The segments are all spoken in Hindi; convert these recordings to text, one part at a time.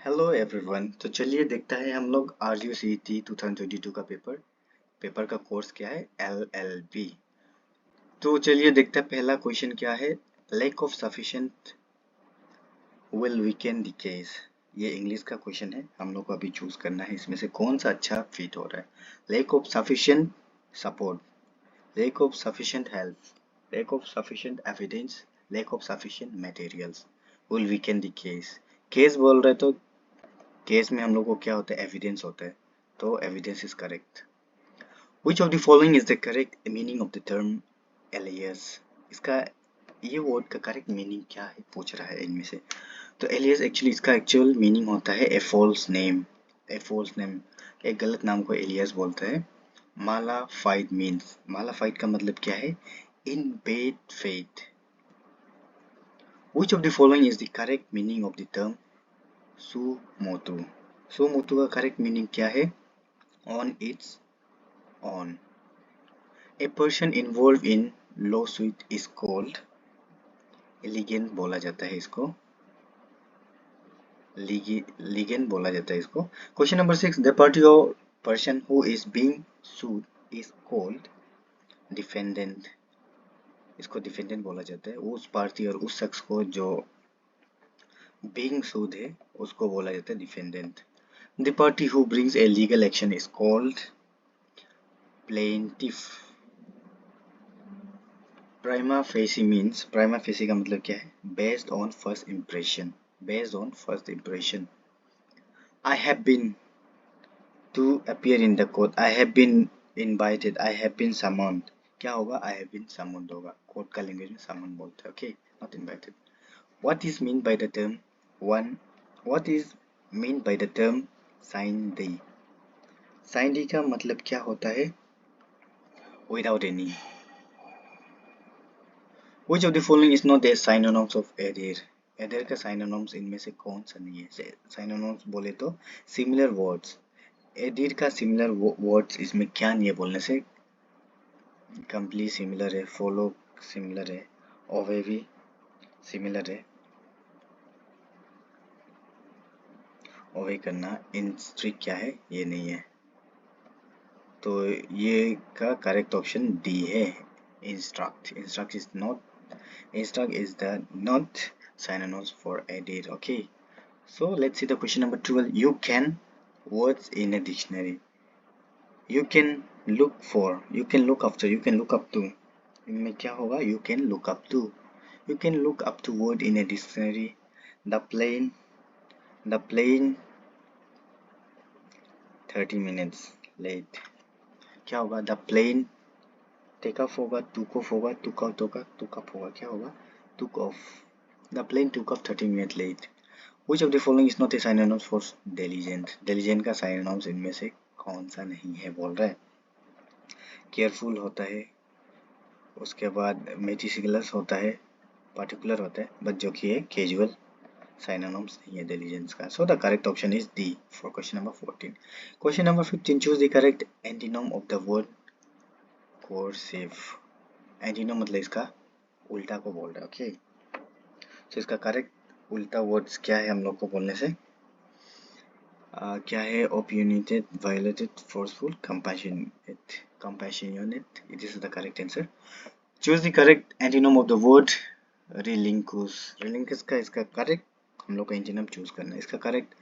Hello everyone. तो चलिए देखता है हम लोग RUCET 2022 का पेपर का कोर्स क्या है, LLB। तो चलिए देखते हैं पहला क्वेश्चन क्या है। Lack of sufficient will weaken the case. ये इंग्लिश का क्वेश्चन है, हम लोग को अभी चूज करना है इसमें से कौन सा अच्छा फिट हो रहा है। Lack of sufficient support, lack of sufficient help, lack of sufficient evidence, lack of sufficient materials will weaken the case. Case बोल रहे तो केस में हम लोग को क्या होता है, एविडेंस होता है। तो evidence is correct. Which of the following is the correct meaning of the term alias. इसका ये वर्ड का करेक्ट मीनिंग क्या है पूछ रहा है इनमें से। तो एलियस एक्चुअली इसका एक्चुअल मीनिंग होता है ए फॉल्स नेम। ए फॉल्स नेम, एक गलत नाम को एलियस बोलता है। मालाफाइड मीन्स, मालाफाइड का मतलब क्या है, in bed faith. Which of the following is the correct meaning of the term suo motu. Suo motu का करेक्ट मीनिंग क्या है, on its own. A person involved in lawsuit is called litigant बोला जाता है इसको, litigant बोला जाता है इसको। Question number 6, the party or person who is being sued is called defendant। इसको डिफेंडेंट बोला जाता है। उस पार्टी और उस शख्स को जो being sued है उसको बोला जाता है defendant. The party who brings a legal action is called plaintiff। Prima facie means, prima facie का मतलब क्या है, based on first impression, based on first impression. I have been to appear in the court, I have been invited, I have been summoned. क्या होगा, आई हैव बीन समन्ड होगा। कोर्ट का लैंग्वेज में समन बोलते हैं, okay, not invited. What is mean by the term one, what is mean by the term sine die. Sign D का मतलब क्या होता है, without any. Which of the following is not a synonyms of adhere? Adhere का synonyms इनमें से कौन सा नहीं है। synonyms बोले तो similar words। adhere का similar words इसमें क्या नहीं है बोलने से, complete similar है, follow similar है, obey भी similar है, obey करना, instruct क्या है ये नहीं है। तो ये का करेक्ट ऑप्शन डी है, instruct। instruct is not, instruct is the not synonyms for adhere, okay। So let's see the question number 12. You can words in a dictionary. You can look for, you can look after, you can look up to। इनमें क्या होगा, you can look up to, you can look up to word in a dictionary। The plane, the plane 30 minutes late। क्या होगा, the plane take off होगा, took off होगा, took out होगा, took up होगा, क्या होगा, took off। The plane took off 30 minutes late। Which of the following is not a synonym for diligent? diligent का synonyms इनमें से कौन सा नहीं है बोल रहा है। केयरफुल होता है, उसके बाद मेटिकुलस होता है, पर्टिकुलर होता है, बट जो कि है कैजुअल, synonyms नहीं है diligence का। So the correct option is D for question number 14. Question number 15, choose the correct antonym of the word coercive। antonym मतलब इसका उल्टा को बोल रहा है, ओके। तो इसका करेक्ट उल्टा वर्ड्स क्या है हम लोग को बोलने से, क्या है, opinionated, violated, forceful, compassionate, compassionate, it is the correct answer। choose the correct antonym of the word relinquish। relinquish का इसका करेक्ट हम लोग का एंटीनम चूज करना है। इसका करेक्ट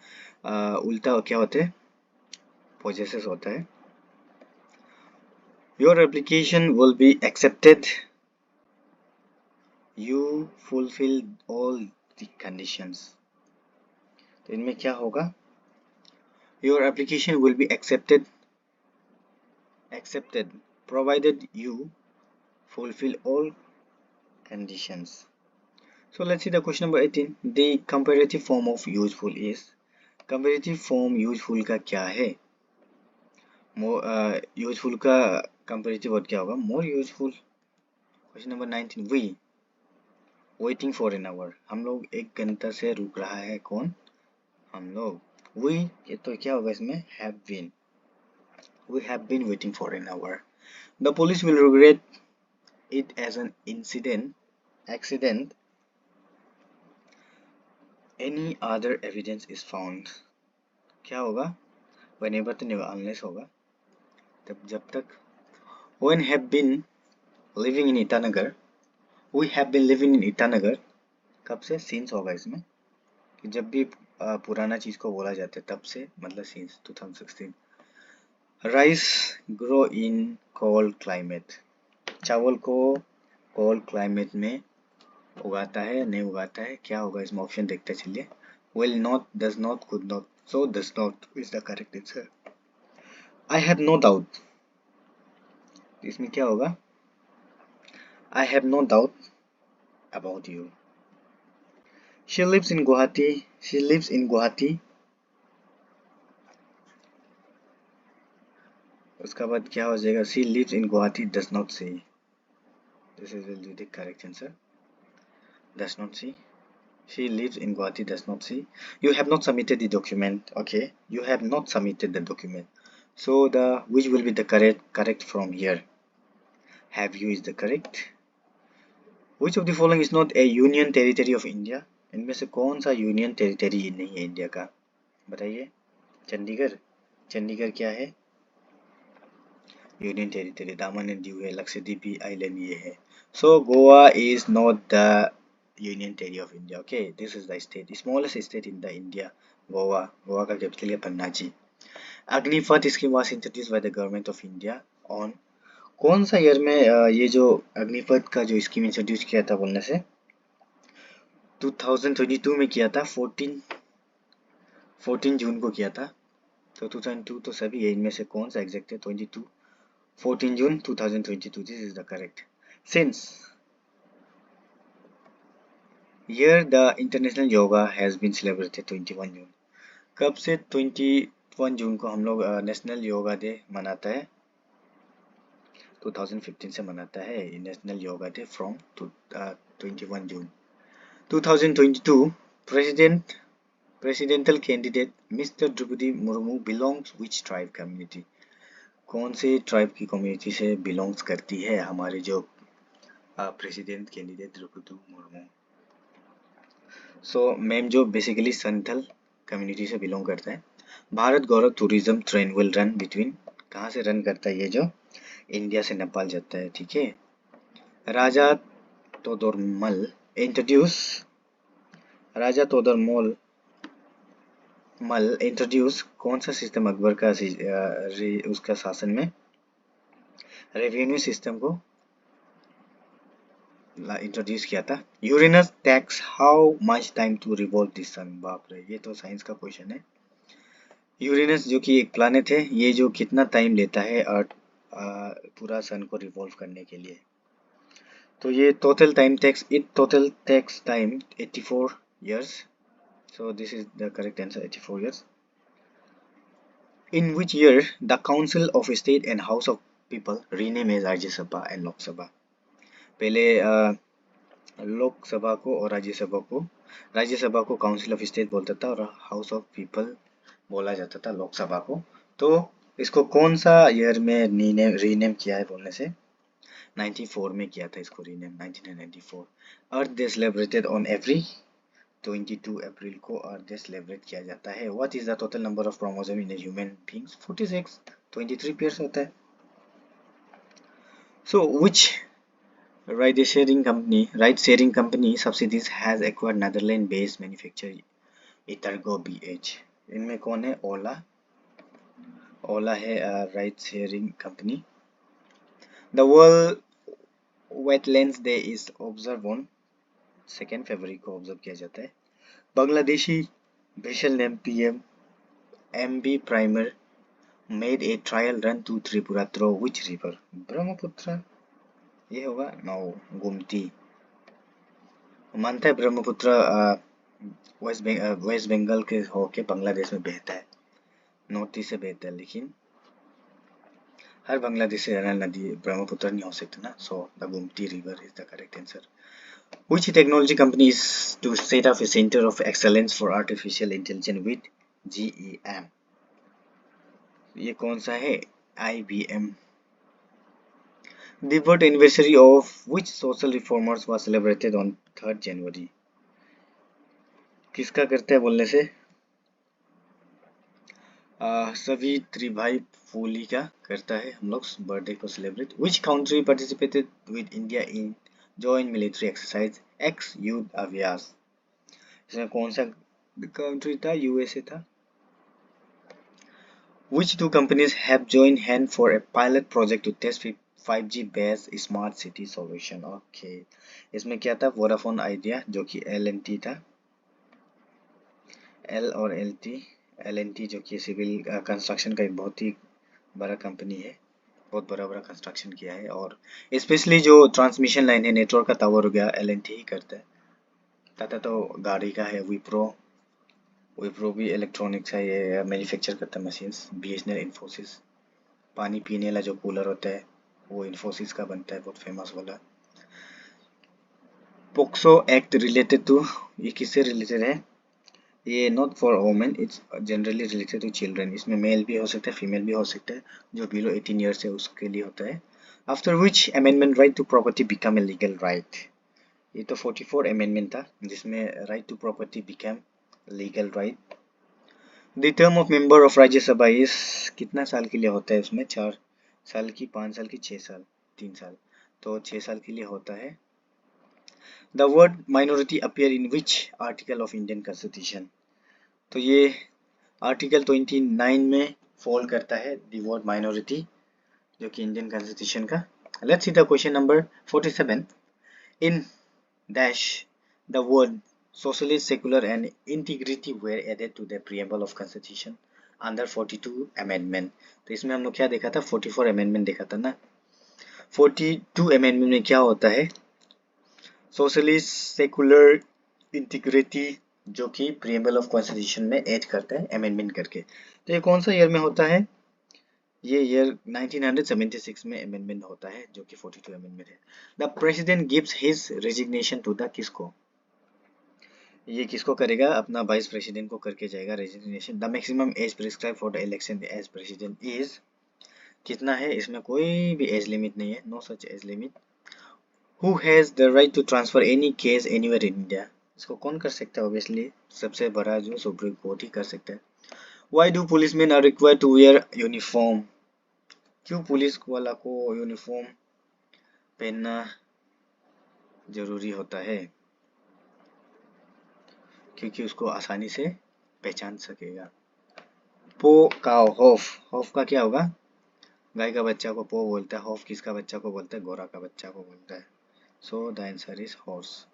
उल्टा क्या होता है, possesses होता है। your application will be accepted, you fulfill all the conditions। तो इनमें क्या होगा, your application will be accepted, accepted provided you fulfill all conditions। So let's see the question number 18. The comparative form of useful is, comparative form useful का क्या है, यूजफुल का कंपेरेटिव वर्ड क्या होगा, more useful. Question number 19, we waiting for an hour, हम लोग एक घंटा से रुक रहा है, कौन, हम लोग। वी ये तो क्या होगा इसमें, have been, we have been waiting for an hour. The police will regret it as an incident, accident any other evidence is found, क्या होगा? whenever तो नहीं होगा, unless होगा। तब जब तक when have been living in Itanagar, we have been living in Itanagar, कब से? since होगा इसमें, कि जब भी पुराना चीज को बोला जाता है तब से, मतलब since 2016। Rice grow in cold climate, चावल को कोल्ड क्लाइमेट में उगाता है या नहीं उगाता है, क्या होगा इसमें? ऑप्शन देखते चलिए। will not, does not, could not, so does not is the correct answer। I have no doubt, इसमें क्या होगा? I have no doubt about you। she lives in Guwahati, she lives in Guwahati, उसका बाद क्या हो जाएगा? she lives in Guwahati does not see, this is will be the correct answer। does not see, she lives in Guwahati does not see। you have not submitted the document, okay, you have not submitted the document, so the which will be the correct from here? have you is the correct। which of the following is not a union territory of India, इनमें से कौन सा यूनियन टेरिटरी नहीं है इंडिया का? बताइए। चंडीगढ़, चंडीगढ़ क्या है? Union territory. Daman and Diu है, लक्षद्वीप आइलैंड ये है। So Goa is not the union territory of India, okay, this is the state, smallest state in the India, Goa. Goa का कैपिटल है Panaji. Agnipath scheme was introduced by the government of India on, कौन सा ईयर में ये जो अग्निपथ का जो स्कीम इंट्रोड्यूस किया था बोलने से? 2022 में किया था, 14 जून को किया था। तो 2002 तो सभी है, इनमें से कौन सा एग्जैक्ट है? 14 June 2022, this is the correct. Since year the international yoga has been celebrated 21 June, कब से 21 जून को हम लोग नेशनल योगा डे मनाता है? 2015 से मनाता है national yoga day from 21 June. 2022 presidential candidate Mr. Draupadi Murmu belongs which tribe community, कौन से ट्राइब की कम्युनिटी से बिलोंग्स करती है हमारे जो president candidate Draupadi Murmu? So ma'am जो बेसिकली संथल कम्युनिटी से बिलोंग करता है। Bharat Gaurav tourism train will run between, कहाँ से रन करता है ये? जो इंडिया से नेपाल जाता है, ठीक है। राजा तोदरमल इंट्रोड्यूस, राजा तोदरमल इंट्रोड्यूस कौन सा सिस्टम अकबर का उसका शासन में? रेवेन्यू सिस्टम को इंट्रोड्यूस किया था। Uranus takes how much time to revolve the sun, बाप रे, ये तो साइंस का क्वेश्चन है। यूरेनस जो कि एक प्लैनेट है, ये जो कितना टाइम लेता है अर्थ पूरा सन को रिवॉल्व करने के लिए? तो ये total takes time 84 years, so this is the correct answer, 84 years। in which year the council of state and house of people rename as राज्य सभा and लोक सभा? पहले लोकसभा को और राज्यसभा को काउंसिल ऑफ स्टेट बोलता था और हाउस ऑफ पीपल बोला जाता था लोकसभा को। तो इसको कौन सा ईयर में रीनेम किया है बोलने से? 94 में किया था इसको rename, 1994। Earth day celebrated on every 22 अप्रैल को अर्थ डे सेलिब्रेट किया जाता है। What is the total number of chromosome in a human beings? 46, 23 pairs होता है। So which ride-sharing company subsidies has acquired Netherlands-based manufacturer Etergo BH? इनमें कौन है? ओला है ride sharing company. The world wetlands day is observe on 2 फरवरी को ऑब्जर्व किया जाता है। Bangladeshi official name PM MB Primer made a trial run to Tripura through which river? Brahmaputra, ये होगा? नो, गोमती। मानता है ब्रह्मपुत्र वेस्ट बंगाल के होके बांग्लादेश में बहता है, नॉर्थ ईस्ट से बहता है, लेकिन हर बांग्लादेश से नदी ब्रह्मपुत्र नहीं हो सकता ना, so the Gomti river is the correct answer. Which technology company is to set up a center of excellence for artificial intelligence with GEM? ये कौन सा है? IBM। The birth anniversary of which social reformers was celebrated on 3rd January? किसका करते हैं बोलने से सभी त्रिभाई फूली का करता है हम लोग बर्थडे को celebrate. Which country participated with India in joint military exercise ex Yudh Abhyas. इसमें कौन सा कंट्री था? यूएसए था। Which two companies have joined hand for a pilot project to test 5G based smart city solution? Okay, इसमें क्या था? वोडाफोन आइडिया जो कि LNT था, एल और LNT जो कि सिविल कंस्ट्रक्शन का एक बहुत ही बड़ा कंपनी है, बहुत बड़ा बड़ा कंस्ट्रक्शन किया है। और स्पेशली जो ट्रांसमिशन लाइन है, नेटवर्क का टावर हो गया, LNT ही करता है। टाटा तो गाड़ी का है, विप्रो भी इलेक्ट्रॉनिक्स है, ये मैन्युफैक्चर करता है मशीन्स। BSNL, इन्फोसिस। पानी पीने वाला जो कूलर होता है वो इन्फोसिस का बनता है, बहुत फेमस वाला। पोक्सो एक्ट रिलेटेड टू, ये किससे रिलेटेड है? ये not for women, it's generally related to children. इसमें मेल भी हो सकता है, फीमेल भी हो सकता है, जो बिलो 18 ईयर्स है उसके लिए होता है। After which amendment right to property become a legal right. ये तो 44 अमेंडमेंट था जिसमें right to property become legal right. The term of member of Rajya Sabha is, कितना साल के लिए होता है? उसमें 4 साल की, 5 साल की, 6 साल, 3 साल, तो 6 साल के लिए होता है। The word minority appear in which article of Indian constitution? तो ये आर्टिकल 29 में फॉल करता है द वर्ड माइनॉरिटी, जो कि इंडियन कॉन्स्टिट्यूशन का। Let's see the question number 47। In dash the word socialist, secular and integrity were added to the preamble of constitution under 42 amendment। तो इसमें हम लोग क्या देखा था? 44 अमेंडमेंट देखा था ना। 42 अमेंडमेंट में क्या होता है? सोशलिस्ट, सेकुलर, इंटीग्रिटी, जो कि प्रीएम्बल ऑफ कॉन्स्टिट्यूशन में ऐड करता है अमेंडमेंट करके। तो ये कौन सा ईयर में होता है? ये ईयर 1976 में अमेंडमेंट होता है, जो कि 42 अमेंडमेंट है। The president gives his resignation to the, किसको? ये किसको करेगा? अपना वाइस प्रेसिडेंट को करके जाएगा resignation. The maximum age prescribe for the election as president is, कितना है? इसमें कोई भी एज लिमिट नहीं है, no such age limit. Who has the right to transfer any case anywhere in India? इसको कौन कर सकता है? ऑब्वियसली सबसे बड़ा जो सुप्रीम कोर्ट ही कर सकता है। Why do policeman are required to wear uniform? क्यों पुलिस वाला को यूनिफॉर्म पहनना जरूरी होता है? क्योंकि उसको आसानी से पहचान सकेगा। पो काव, हॉफ का क्या होगा? गाय का बच्चा को पो बोलता है। हॉफ किसका बच्चा को बोलता है? घोड़ा का बच्चा को बोलता है। So the answer is horse.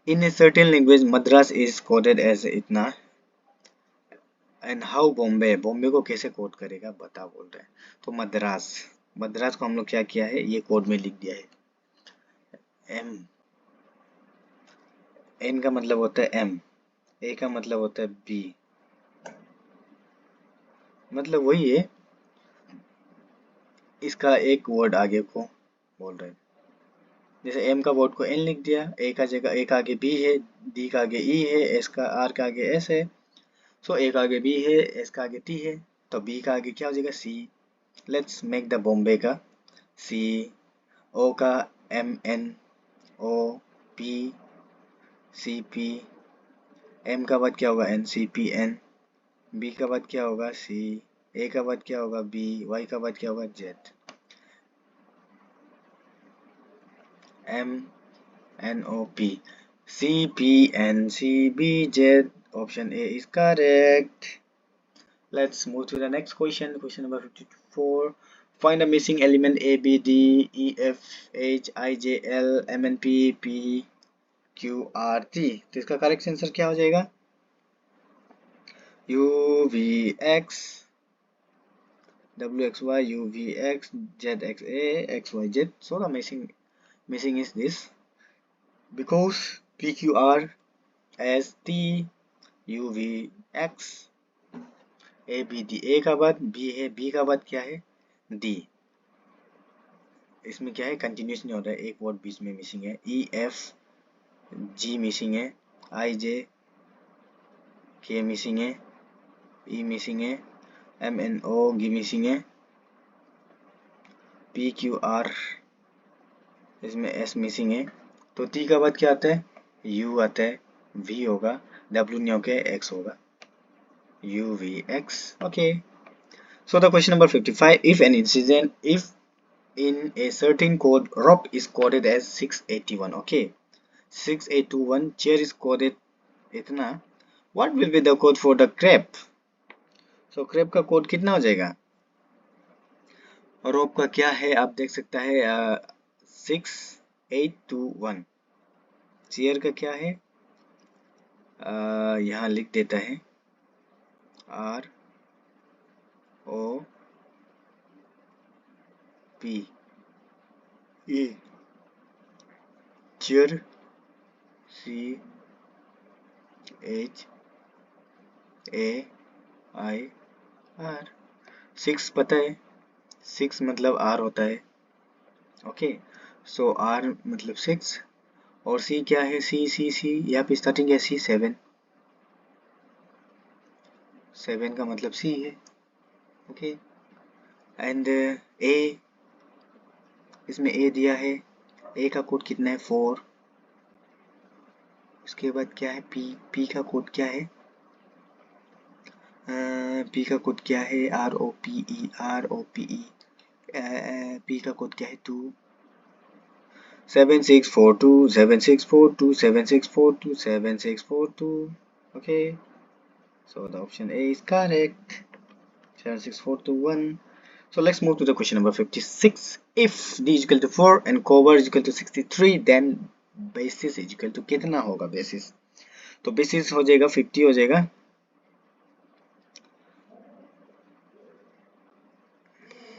In a certain language Madras is coded as इतना, एंड हाउ बॉम्बे, बॉम्बे को कैसे कोड करेगा बता बोल रहे हैं। तो मद्रास, मद्रास को हम लोग क्या किया है? ये कोड में लिख दिया है। एम, एन का मतलब होता है एम, ए का मतलब होता है बी, मतलब वही है, इसका एक वर्ड आगे को बोल रहे हैं। जैसे एम का वर्ड को एन लिख दिया, ए का जगह, ए का आगे बी है, डी का आगे ई है, एस का, आर का आगे एस है, सो ए का आगे बी है, एस का आगे टी है, तो बी का आगे क्या हो जाएगा? C. Let's make the Bombay का सी, ओ का M N O P C P, M का बाद क्या होगा? N C P N, B का बाद क्या होगा? सी, ए का बाद क्या होगा? बी, वाई का बाद क्या होगा? Z, M N O P C P N C B Z. Option A is correct. Let's move to the next question. Question number 54. Find the missing element A, B, D, E, F, H, I, J, L, M, N, P, P, Q, R, T। तो इसका करेक्ट आंसर क्या हो जाएगा? U, V, X, W, X, Y, U, V, X, Z, X, A, X, Y, Z. So the missing is this, because P, Q, R, S, T, U, V, X, A, B, D। A का बाद B है, B का बाद क्या है? D। इसमें क्या है? कंटिन्यूस नहीं हो रहा है, एक वर्ड बीच में मिसिंग है। E, F, G मिसिंग है, I, J, K मिसिंग है, E मिसिंग है, M, N, O, G missing है, P, Q, R, इसमें S मिसिंग है। तो T का बाद क्या आता है? U आता है, V होगा, W नहीं होके X होगा, UVX. Okay. So the question number 55, if in a certain code rope is coded as 681, okay, 6821, chair is coded इतना, what will be the code for the crepe? So crepe का कोड कितना हो जाएगा? रोप का क्या है आप देख सकता है 6821. चेयर का क्या है यहाँ लिख देता है ROPE, चेयर CHAIR. 6 पता है, 6 मतलब R होता है, ओके. सो R मतलब 6 और C क्या है, C यहाँ पे स्टार्टिंग है C 7 का मतलब C है, ओके. एंड A, इसमें A दिया है, A का कोड कितना है 4. उसके बाद क्या है P का कोड क्या है, P का कोड क्या है ROPE. P का कोड क्या है 2. 7642 7642 7642 7642. Okay, so the option A is correct. 76421. So let's move to the question number 56. If D is equal to 4 and cover is equal to 63, then basis is equal to कितना होगा basis? तो basis हो जाएगा 50 हो जाएगा.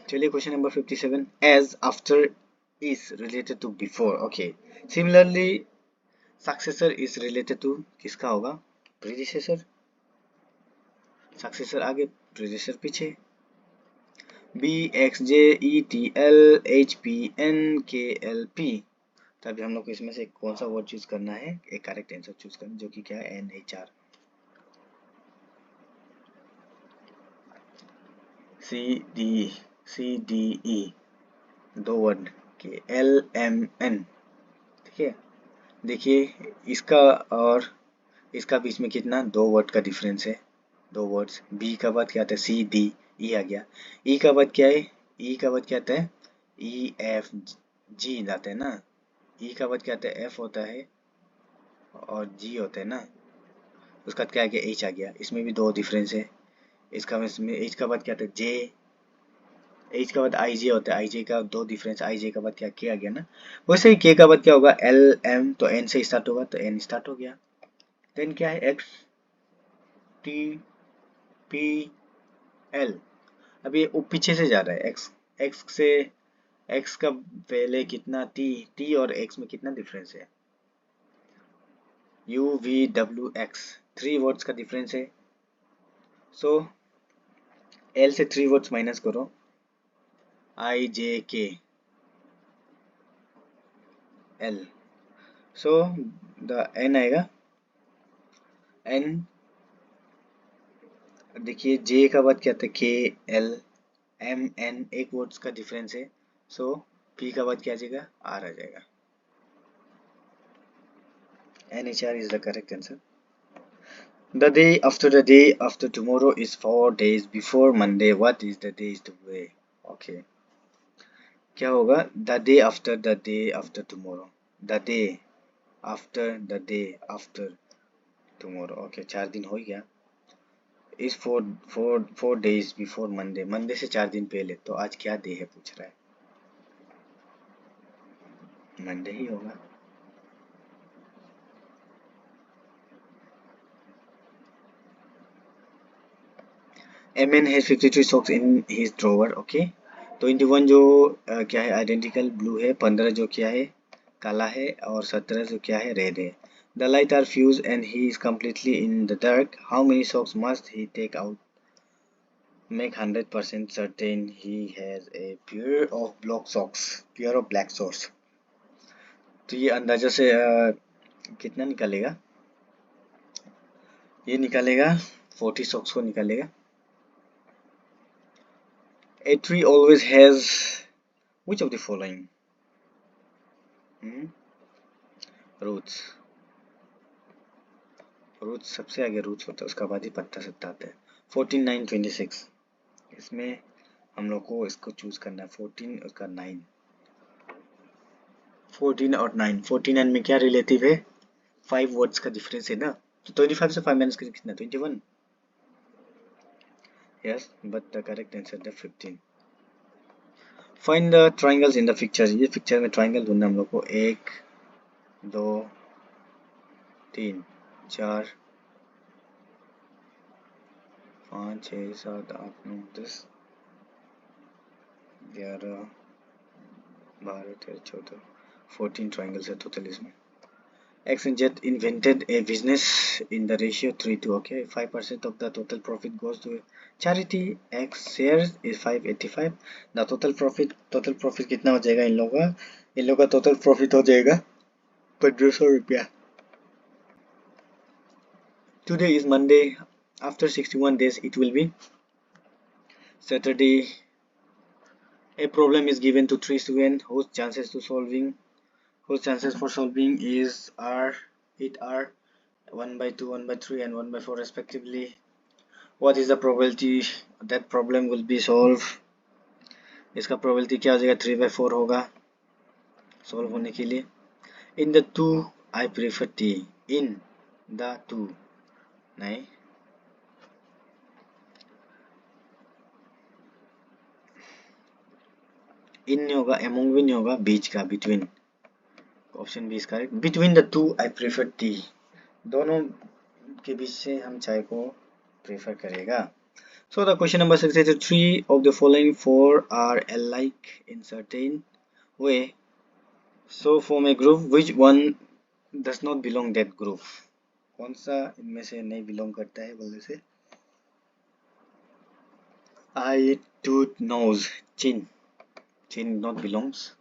चलिए question number 57. As after is related to before. Okay. Similarly, successor is related to किसका होगा? Predecessor. Successor आगे, predecessor पीछे. B X J E T L H P N K L P. तभी हम लोग को इसमें से कौन सा वर्ड चूज करना है, एक करेक्ट आंसर चूज करना, जो कि क्या है NHR. C D E दो वर्ड के L M N. ठीक है, देखिए इसका और इसका बीच में कितना, दो वर्ड का डिफरेंस है, दो वर्ड्स. B का बाद क्या आता है C D E आ गया. E का बाद क्या है, E का बाद क्या आता है E F G आता है ना. E का बाद क्या आता है F होता है और G होता है ना. उसका क्या आ गया H आ गया. इसमें भी दो डिफरेंस है. इसमें H का बाद क्या आता है J, H का बाद I J होता है. I J का दो डिफरेंस, I J का बाद क्या K आ गया ना. वैसे ही K का बाद क्या होगा L M, तो N से स्टार्ट होगा तो N स्टार्ट हो गया. देन क्या है X T P L. अब ये पीछे से जा रहा है X से, X का पहले कितना T और X में कितना डिफरेंस है, U V W X, 3 words का डिफरेंस है. सो L से 3 वर्ड्स माइनस करो, I J K L. So the N आएगा. N देखिए J का बाद क्या आता है K L M N, एक वर्ड्स का डिफरेंस है. सो P का बाद क्या आ जाएगा R आ जाएगा. NHR is the correct answer. The day after tomorrow is 4 days before Monday. What is the day today? Okay. क्या होगा the day after tomorrow. The day after tomorrow. Okay, 4 दिन हो गया. Is 4 days before Monday. Monday से 4 दिन पहले. तो आज क्या डे है पूछ रहा है. Monday ही होगा. MN has 53 socks in his drawer. Okay. 21 जो क्या है आइडेंटिकल ब्लू है, 15 जो क्या है काला है और 17 जो क्या है रेड है. The light are fused and he is completely in the dark. How many socks must he take out? Make 100% certain he has a pair of black socks. तो ये अंदाजा से कितना निकालेगा, ये निकालेगा 40 socks को निकालेगा. A tree always has which of the following? Roots. Roots सबसे आगे रूट्स होता है, उसका बाद ही पत्ता सत्ता आता है। 14 9 26, इसमें हम लोग को इसको चूज करना है। 14 उसका 9, 14 और 9, 14 में क्या रिलेटिव है, 5 वर्ड्स का डिफरेंस है ना, तो 25 से 5 माइनस करके कितना 21। Yes, but the correct answer the 15। Find the triangles in the picture, ये पिक्चर में ट्राइंगल ढूंढना हम लोग को। 1 2 3 4 5 6 7 8 9 10 11 12 13 14, 14 triangles है total इसमें। X and Z invented a business in the ratio 3:2. Okay, 5% of the total profit goes to charity. X shares is 585. The total profit कितना हो जाएगा इन लोगों का? इन लोगों का total profit हो जाएगा 1500 रुपया। Today is Monday. After 61 days, it will be Saturday. A problem is given to 3 students whose chances for solving is are 1/2, 1/3 and 1/4 respectively. What is the probability that problem will be solved? इसका probability क्या हो जाएगा, 3/4 होगा solve होने के लिए। In the two I prefer T, in the two नहीं, in नहीं होगा, among भी नहीं होगा, बीच का between, option B is correct. Between the two I prefer T, दोनों के बीच से हम चाय को प्रेफर करेगा। So the question number 6 is 3 of the following 4 are alike in certain way. So form a group, which one does not belong that group? कौन सा इनमें से नहीं बिलोंग करता है बोलने से? Eye, tooth, nose, chin not belongs.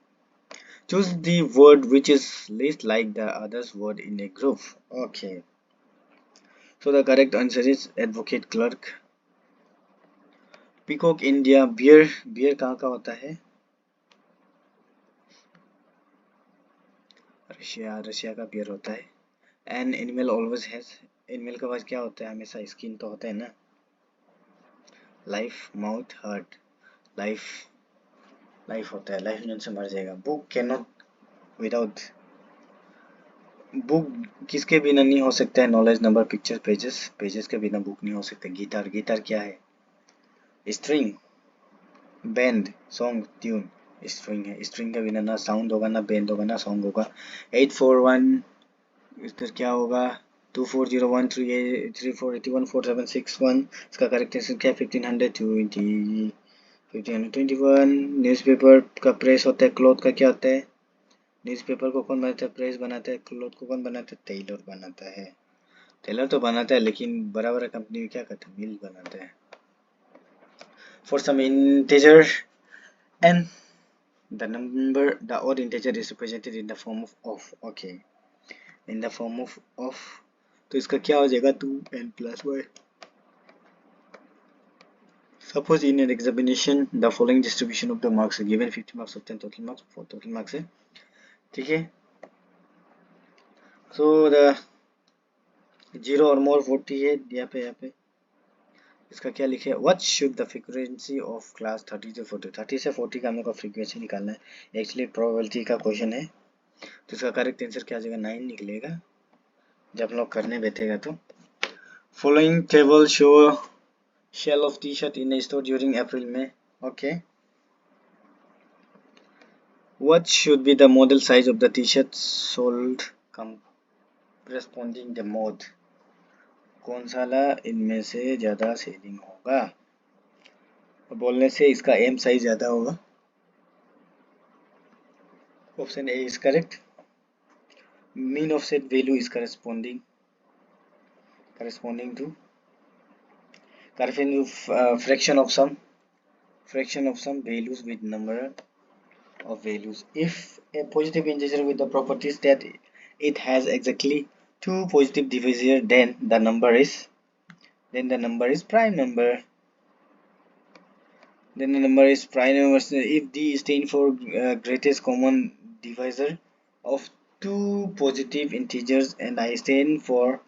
Choose the word which is least like the others word in a group. Okay. So the correct answer is advocate, clerk. Peacock, India. Beer कहाँ का होता है? रशिया का बियर होता है। An animal always has, animal का पास क्या होता है, हमेशा स्किन तो होता है ना। लाइफ, माउथ, हार्ट, लाइफ होता है, लाइफ में से मर जाएगा। Book can not without, book किसके बिना नहीं हो सकता है, नॉलेज, नंबर, पिक्चर, पेजेस के बिना बुक नहीं हो सकता। गिटार क्या है, string, band, song, tune, string है, स्ट्रिंग के बिना ना साउंड होगा, ना बैंड होगा, ना सॉन्ग होगा। 841 इधर क्या होगा, 24013834814761, इसका करेक्ट आंसर क्या है, 1521। न्यूज़पेपर का प्रेस होता है, क्लॉथ का क्या होता है, न्यूज़पेपर को कौन बनाता है, प्रेस बनाता है, क्लॉथ को कौन बनाता है, टेलर बनाता है। टेलर तो बनाता है लेकिन बड़ा बड़ा कंपनी में क्या करता है, मिल बनाता है। For some integer n, the odd integer is represented in the form of okay, in the form of, तो इसका क्या हो जाएगा, 2n plus y. Suppose in an examination the following distribution of the marks are given, 50 marks of 10 total marks, 4 total marks है, ठीक है। So the 0 or more 40 है यहाँ पे इसका क्या लिखे, what should the frequency of class 30 to 40, 30 से 40 का हम लोग का फ्रीक्वेंसी निकालना है। एक्चुअली प्रोबेबिलिटी का क्वेश्चन है, तो इसका करेक्ट आंसर क्या आ जाएगा, 9 निकलेगा जब हम लोग करने बैठेगा तो। Following table show sale of T shirt in store during April में, okay. What should be the model size of the t-shirt sold corresponding the mode, कौन सा इनमें से ज़्यादा सेलिंग होगा, बोलने से इसका एम साइज ज़्यादा होगा। Option A is correct. Mean offset value is corresponding to fraction of some values with number of values. If a positive integer with the properties that it has exactly 2 positive divisors, then the number is prime number. If D stands for greatest common divisor of 2 positive integers and I stand for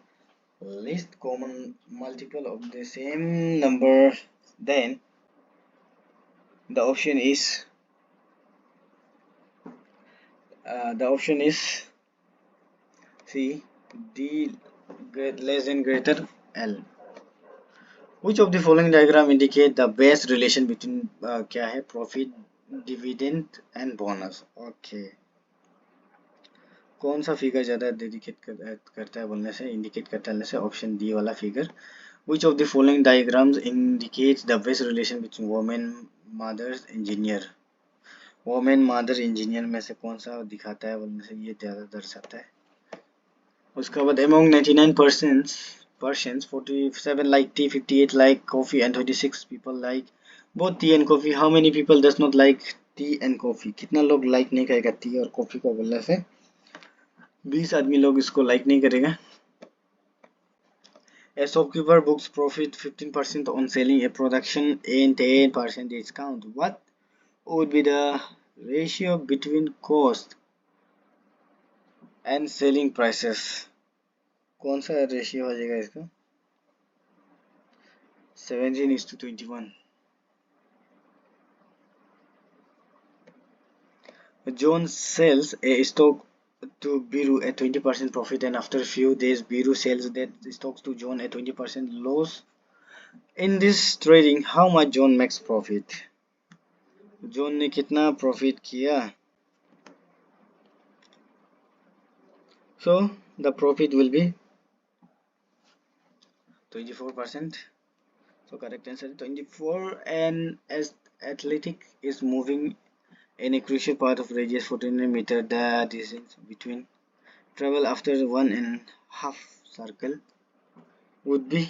least common multiple of the same number, then the option is C, D less than greater L. Which of the following diagram indicate the best relation between क्या है profit, dividend and bonus? Okay. कौन सा फिगर ज़्यादा डेडिकेट करता है बोलने से, इंडिकेट करता है से ऑप्शन डी वाला figure. Which of the following diagrams indicates the best relation between woman, mothers, engineer? woman, mother, engineer में से कौन सा दिखाता है बोलने से ये ज़्यादा दर्शाता है. उसके बाद among 99% persons 47 like tea, 58 like coffee and 26 people like both tea and coffee. How many people does not like tea and coffee? कितना लोग like नहीं करेगा टी और कॉफी को बोलने से. 20 आदमी लोग इसको like नहीं करेगा. A shopkeeper books profit 15% on selling a production and 10% discount. What would be the ratio between cost and selling prices? कौन सा रेशियो हो जाएगा इसका? 17:21. John sells a stock to Biru at 20% profit, and after a few days Biru sells that stock to John at 20% loss. In this trading, how much John makes profit? John ने कितना profit किया? So the profit will be 24%. So correct answer is 24. And as athletic is moving in a crucial part of radius 14 meter, the distance between travel after 1.5 circle would be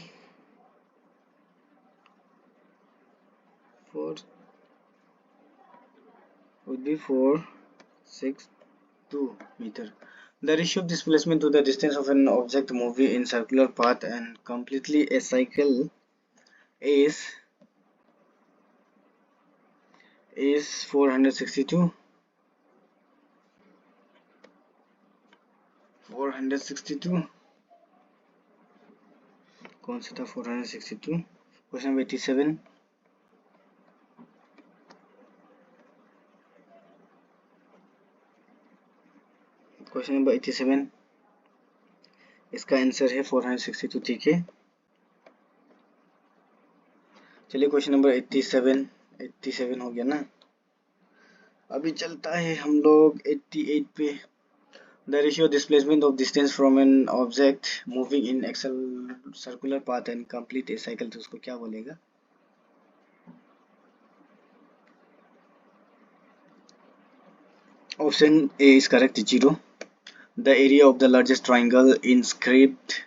462 meter. The ratio of displacement to the distance of an object moving in circular path and completely a cycle is 462. 462. कौन सा था 462? Question number 87. क्वेश्चन नंबर 87 इसका आंसर है 462. ठीक है, चलिए क्वेश्चन नंबर 87 हो गया ना. अभी चलता है हम लोग 88 पे. The ratio displacement of distance from an object moving in circular path and complete a cycle, तो उसको क्या बोलेगा? Option A is correct, 0. The area of the largest triangle inscribed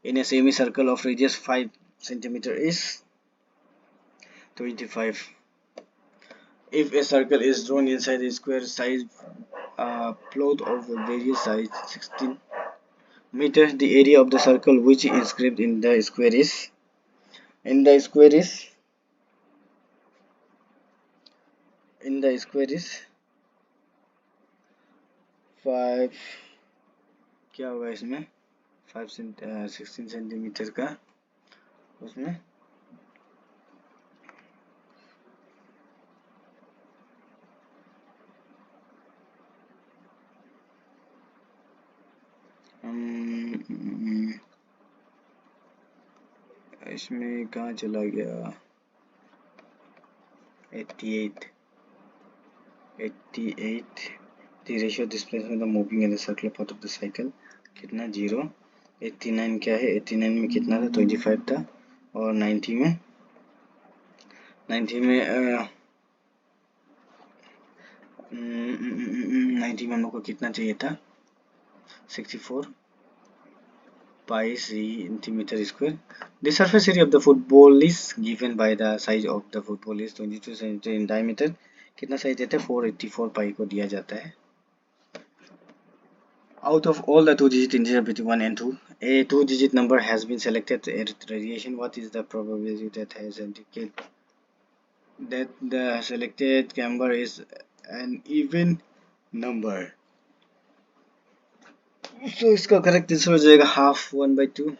in a semicircle of radius 5 cm is 25. If a circle is drawn inside a square size plot of various size 16 meters, the area of the circle which is inscribed in the square is 5. क्या होगा इसमें 16 सेंटीमीटर का, उसमें इसमें कहाँ चला गया? 88. The ratio of displacement of moving in the circular path of the cycle कितना 0. 89 क्या है? 89 में कितना था? 25 था. और 90 में 90 में हम लोग को कितना चाहिए था? 64 pi centimeter square. The surface area of the football is given by the size of the football is 22 cm in diameter. कितना साइज देते हैं? 484 pi को दिया जाता है. Out of all the 2-digit integers between 1 and 2, a 2-digit number has been selected at radiation. What is the probability that has indicated that the selected number is an even number? So इसका करेक्ट आंसर हो जाएगा half 1/2.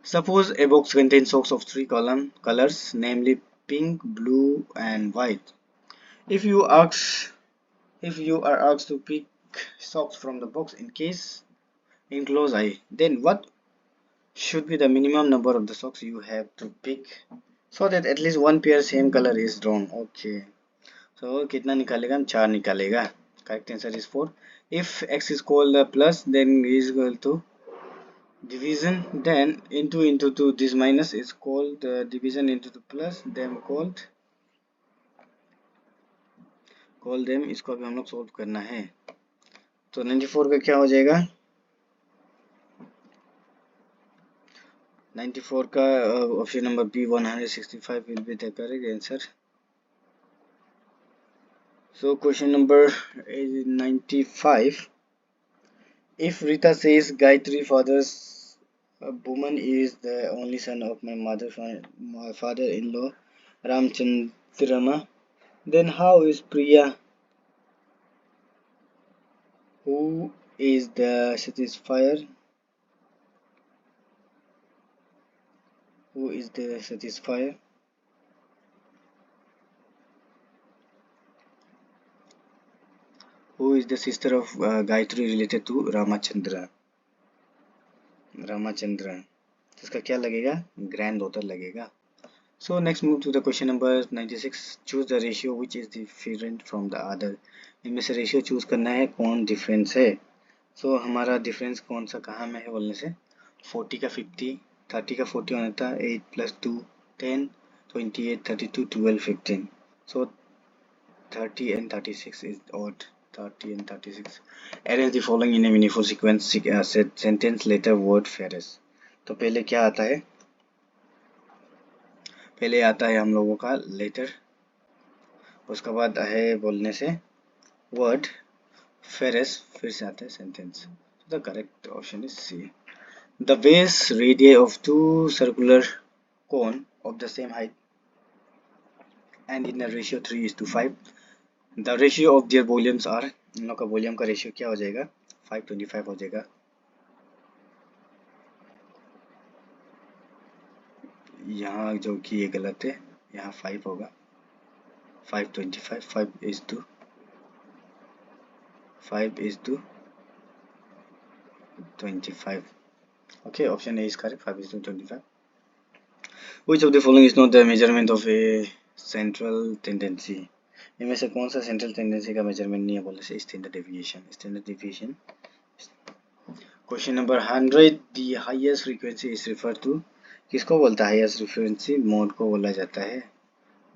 Suppose a box contains socks of three colors, namely pink, blue, and white. If you ask, if you are asked to pick socks from the box in case in close eye, then what should be the minimum number of the socks you have to pick so that at least one pair same color is drawn? Okay. So कितना निकालेगा हम 4 निकालेगा. Correct answer is 4. If x is called a plus, then is equal to division, then into 2, this minus is called division into the plus, then called them. इसको अभी हम लोग सोल्व करना है. तो 94 का क्या हो जाएगा? 94 का option number B 165 will be the correct answer. So question number 95. If Rita says Gayatri father's Bhuman is the only son of my my father-in-law Ramchandrama, then how is Priya, who is the satisfier? Who is the satisfier? Who is the sister of Gayatri related to Ramachandra? इसका क्या लगेगा? ग्रैंड डॉटर लगेगा. So next move to the question number 96. Choose the ratio which is different from the other. इनमें से रेशियो चूज करना है कौन डिफरेंस है. So हमारा डिफरेंस कौन सा कहाँ में है बोलने से 40 का 50, 30 का 40 होना था, 8 plus 2 10, 28 32 12 15. So 30 and 36 is odd. 30 and 36. Arrange the following in a meaningful sequence. Sentence letter word phrase. तो पहले क्या आता है? पहले आता है हम लोगों का लेटर, उसके बाद है बोलने से वर्ड, फेरेस, फिर से आता है sentence. The correct option is C. The base radius of two circular cone of the same height and in ratio 3:5. The ratio of their volumes are, इन लोग का वॉल्यूम का रेशियो क्या हो जाएगा 5:25 हो जाएगा. यहाँ जो कि ये गलत है, यहाँ 5 होगा. 5:25 5 is to 25. Okay, option A is correct. 5:25. Which of the following is not the measurement of a central tendency? इनमें से कौन सा सेंट्रल टेंडेंसी का मेजरमेंट नहीं है बोलने से standard deviation. Question number 100. The highest frequency is refer to, किसको बोलता है हाईएस्ट फ्रीक्वेंसी? मोड को बोला जाता है.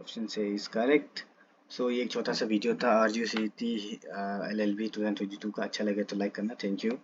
ऑप्शन से इज करेक्ट. सो ये एक छोटा सा वीडियो था RGCET LLB 2022 का. अच्छा लगे तो लाइक करना. Thank you.